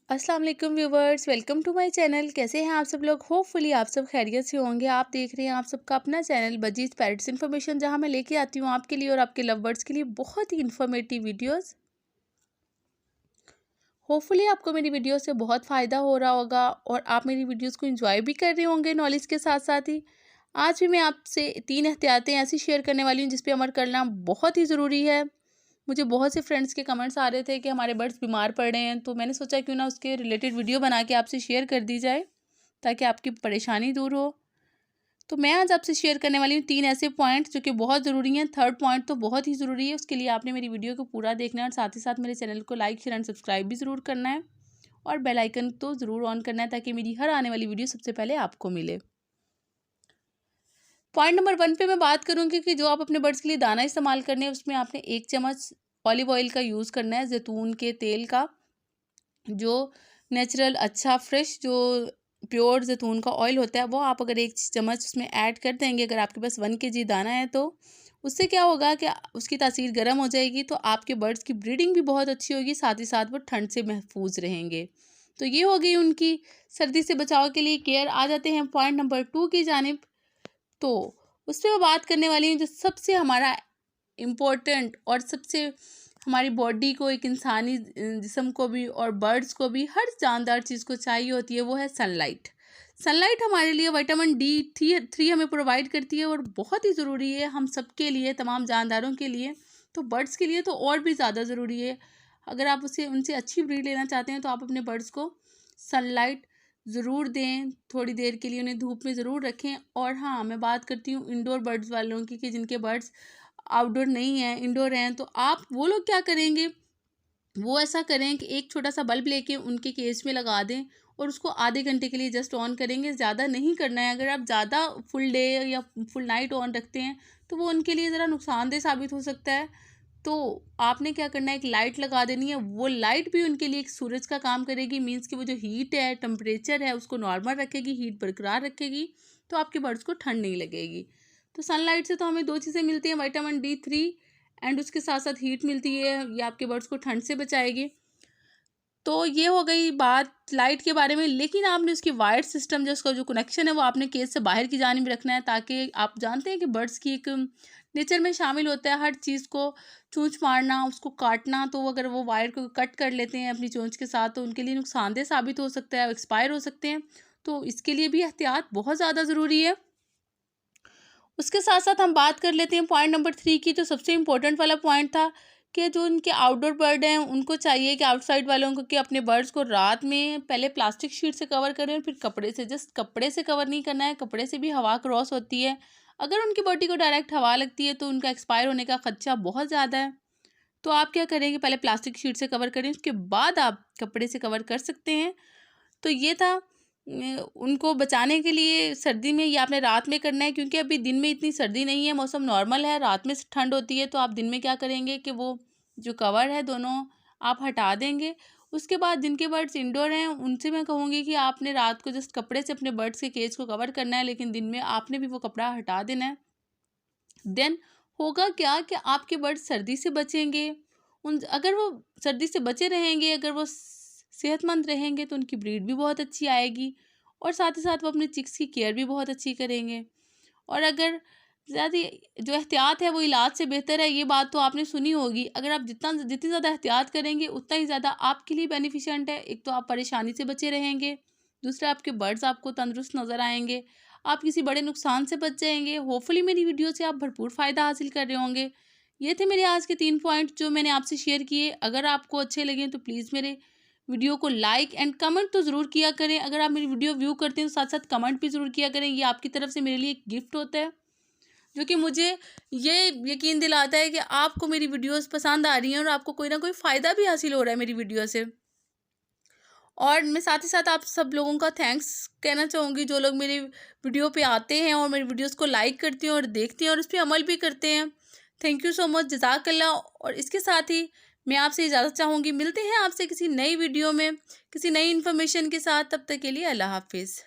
अस्सलाम वालेकुम viewers, welcome to my channel. कैसे हैं आप सब लोग? होपफुली आप सब खैरियत से होंगे। आप देख रहे हैं आप सबका अपना चैनल बजीज पैरट्स इन्फॉर्मेशन, जहां मैं लेके आती हूँ आपके लिए और आपके लव बर्ड्स के लिए बहुत ही इन्फॉर्मेटिव वीडियोस। होपफुली आपको मेरी वीडियो से बहुत फ़ायदा हो रहा होगा और आप मेरी वीडियोस को एंजॉय भी कर रहे होंगे नॉलेज के साथ साथ ही। आज भी मैं आपसे 3 एहतियातें ऐसी शेयर करने वाली हूँ जिस पे अमल करना बहुत ही ज़रूरी है। मुझे बहुत से फ्रेंड्स के कमेंट्स आ रहे थे कि हमारे बर्ड्स बीमार पड़ रहे हैं, तो मैंने सोचा क्यों ना उसके रिलेटेड वीडियो बना के आपसे शेयर कर दी जाए ताकि आपकी परेशानी दूर हो। तो मैं आज आपसे शेयर करने वाली हूँ 3 ऐसे पॉइंट्स जो कि बहुत ज़रूरी हैं। थर्ड पॉइंट तो बहुत ही ज़रूरी है, उसके लिए आपने मेरी वीडियो को पूरा देखना है और साथ ही साथ मेरे चैनल को लाइक शेयर एंड सब्सक्राइब भी ज़रूर करना है और बेल आइकन तो ज़रूर ऑन करना है ताकि मेरी हर आने वाली वीडियो सबसे पहले आपको मिले। पॉइंट नंबर 1 पे मैं बात करूँगी कि जो आप अपने बर्ड्स के लिए दाना इस्तेमाल करने हैं उसमें आपने 1 चम्मच ऑलिव ऑयल का यूज़ करना है, ज़ैतून के तेल का, जो नेचुरल अच्छा फ्रेश जो प्योर ज़ैतून का ऑयल होता है वो आप अगर 1 चम्मच उसमें ऐड कर देंगे, अगर आपके पास 1 केजी दाना है तो उससे क्या होगा कि उसकी तासीर गर्म हो जाएगी, तो आपके बर्ड्स की ब्रीडिंग भी बहुत अच्छी होगी, साथ ही साथ वो ठंड से महफूज रहेंगे। तो ये हो गई उनकी सर्दी से बचाव के लिए केयर। आ जाते हैं पॉइंट नंबर 2 की जानिब। तो उसपे मैं बात करने वाली हूँ जो सबसे हमारा इम्पोर्टेंट और सबसे हमारी बॉडी को, एक इंसानी जिस्म को भी और बर्ड्स को भी, हर जानदार चीज़ को चाहिए होती है, वो है सनलाइट। सनलाइट हमारे लिए विटामिन D3 हमें प्रोवाइड करती है और बहुत ही ज़रूरी है हम सबके लिए, तमाम जानदारों के लिए। तो बर्ड्स के लिए तो और भी ज़्यादा ज़रूरी है। अगर आप उनसे अच्छी ब्रीड लेना चाहते हैं तो आप अपने बर्ड्स को सनलाइट ज़रूर दें, थोड़ी देर के लिए उन्हें धूप में ज़रूर रखें। और हाँ, मैं बात करती हूँ इंडोर बर्ड्स वालों की कि जिनके बर्ड्स आउटडोर नहीं हैं, इंडोर हैं, तो आप वो लोग क्या करेंगे, वो ऐसा करें कि एक छोटा सा बल्ब लेके उनके केज में लगा दें और उसको आधे घंटे के लिए जस्ट ऑन करेंगे, ज़्यादा नहीं करना है। अगर आप ज़्यादा फुल डे या फुल नाइट ऑन रखते हैं तो वो उनके लिए ज़रा नुकसानदेह साबित हो सकता है। तो आपने क्या करना है, एक लाइट लगा देनी है। वो लाइट भी उनके लिए एक सूरज का काम करेगी, मीन्स कि वो जो हीट है, टेम्परेचर है, उसको नॉर्मल रखेगी, हीट बरकरार रखेगी, तो आपके बर्ड्स को ठंड नहीं लगेगी। तो सनलाइट से तो हमें 2 चीज़ें मिलती हैं, विटामिन D3 एंड उसके साथ साथ हीट मिलती है। ये आपके बर्ड्स को ठंड से बचाएगी। तो ये हो गई बात लाइट के बारे में, लेकिन आपने उसकी वायर सिस्टम जो उसका जो कनेक्शन है वो आपने केज से बाहर की जानिब रखना है, ताकि आप जानते हैं कि बर्ड्स की एक नेचर में शामिल होता है हर चीज़ को चोंच मारना, उसको काटना। तो अगर वो वायर को कट कर लेते हैं अपनी चोंच के साथ तो उनके लिए नुकसानदेह साबित हो सकता है, एक्सपायर हो सकते हैं। तो इसके लिए भी एहतियात बहुत ज़्यादा ज़रूरी है। उसके साथ साथ हम बात कर लेते हैं पॉइंट नंबर 3 की, जो सबसे इम्पोर्टेंट वाला पॉइंट था कि जो उनके आउटडोर बर्ड हैं उनको चाहिए कि आउटसाइड वालों को कि अपने बर्ड्स को रात में पहले प्लास्टिक शीट से कवर करें और फिर कपड़े से। जस्ट कपड़े से कवर नहीं करना है, कपड़े से भी हवा क्रॉस होती है। अगर उनकी बॉडी को डायरेक्ट हवा लगती है तो उनका एक्सपायर होने का खदशा बहुत ज़्यादा है। तो आप क्या करेंगे, पहले प्लास्टिक शीट से कवर करें, उसके बाद आप कपड़े से कवर कर सकते हैं। तो ये था उनको बचाने के लिए सर्दी में। ये आपने रात में करना है क्योंकि अभी दिन में इतनी सर्दी नहीं है, मौसम नॉर्मल है, रात में ठंड होती है। तो आप दिन में क्या करेंगे कि वो जो कवर है दोनों आप हटा देंगे। उसके बाद जिनके बर्ड्स इंडोर हैं उनसे मैं कहूँगी कि आपने रात को जस्ट कपड़े से अपने बर्ड्स के केज को कवर करना है, लेकिन दिन में आपने भी वो कपड़ा हटा देना है। देन होगा क्या कि आपके बर्ड्स सर्दी से बचेंगे। उन अगर वो सर्दी से बचे रहेंगे, अगर वो सेहतमंद रहेंगे तो उनकी ब्रीड भी बहुत अच्छी आएगी और साथ ही साथ वो अपने चिक्स की केयर भी बहुत अच्छी करेंगे। और अगर ज़्यादा जो एहतियात है वो इलाज से बेहतर है, ये बात तो आपने सुनी होगी। अगर आप जितनी ज़्यादा एहतियात करेंगे उतना ही ज़्यादा आपके लिए बेनिफिशिएंट है। एक तो आप परेशानी से बचे रहेंगे, दूसरा आपके बर्ड्स आपको तंदुरुस्त नज़र आएंगे, आप किसी बड़े नुकसान से बच जाएंगे। होपफुली मेरी वीडियो से आप भरपूर फ़ायदा हासिल कर रहे होंगे। ये थे मेरे आज के 3 पॉइंट जो मैंने आपसे शेयर किए। अगर आपको अच्छे लगे तो प्लीज़ मेरे वीडियो को लाइक एंड कमेंट तो ज़रूर किया करें। अगर आप मेरी वीडियो व्यू करते हैं तो साथ साथ कमेंट भी ज़रूर किया करें। ये आपकी तरफ से मेरे लिए एक गिफ्ट होता है जो कि मुझे ये यकीन दिलाता है कि आपको मेरी वीडियोस पसंद आ रही हैं और आपको कोई ना कोई फ़ायदा भी हासिल हो रहा है मेरी वीडियो से। और मैं साथ ही साथ आप सब लोगों का थैंक्स कहना चाहूँगी जो लोग मेरी वीडियो पे आते हैं और मेरी वीडियोस को लाइक करते हैं और देखते हैं और उस पर अमल भी करते हैं। थैंक यू सो मच, जज़ाकल्लाह। और इसके साथ ही मैं आपसे इजाज़त चाहूँगी। मिलते हैं आपसे किसी नई वीडियो में किसी नई इन्फॉर्मेशन के साथ। तब तक के लिए अल्लाह हाफिज़।